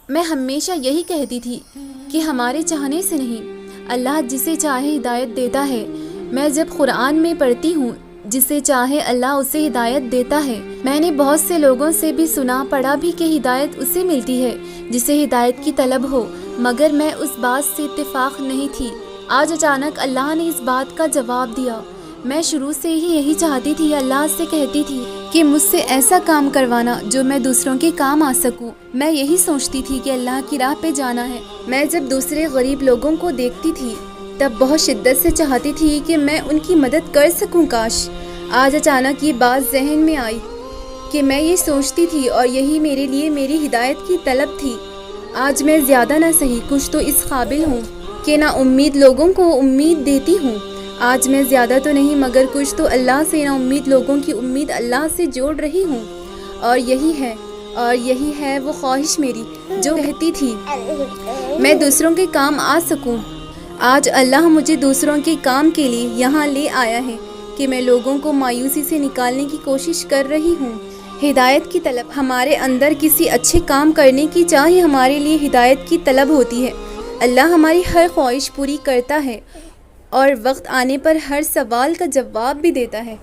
میں ہمیشہ یہی کہتی تھی کہ ہمارے چاہنے سے نہیں، اللہ جسے چاہے ہدایت دیتا ہے۔ میں جب قرآن میں پڑھتی ہوں جسے چاہے اللہ اسے ہدایت دیتا ہے، میں نے بہت سے لوگوں سے بھی سنا پڑھا بھی کہ ہدایت اسے ملتی ہے جسے ہدایت کی طلب ہو، مگر میں اس بات سے اتفاق نہیں تھی۔ آج اچانک اللہ نے اس بات کا جواب دیا۔ میں شروع سے ہی یہی چاہتی تھی، اللہ سے کہتی تھی کہ مجھ سے ایسا کام کروانا جو میں دوسروں کے کام آ سکوں۔ میں یہی سوچتی تھی کہ اللہ کی راہ پہ جانا ہے۔ میں جب دوسرے غریب لوگوں کو دیکھتی تھی تب بہت شدت سے چاہتی تھی کہ میں ان کی مدد کر سکوں کاش۔ آج اچانک یہ بات ذہن میں آئی کہ میں یہ سوچتی تھی اور یہی میرے لیے میری ہدایت کی طلب تھی۔ آج میں زیادہ نہ صحیح کچھ تو اس قابل ہوں کہ نا امید لوگوں کو امید دیتی ہوں۔ آج میں زیادہ تو نہیں مگر کچھ تو اللہ سے نا امید لوگوں کی امید اللہ سے جوڑ رہی ہوں، اور یہی ہے وہ خواہش میری جو کہتی تھی میں دوسروں کے کام آ سکوں۔ آج اللہ مجھے دوسروں کے کام کے لیے یہاں لے آیا ہے کہ میں لوگوں کو مایوسی سے نکالنے کی کوشش کر رہی ہوں۔ ہدایت کی طلب ہمارے اندر کسی اچھے کام کرنے کی چاہے ہمارے لیے ہدایت کی طلب ہوتی ہے۔ اللہ ہماری ہر خواہش پوری کرتا ہے اور وقت آنے پر ہر سوال کا جواب بھی دیتا ہے۔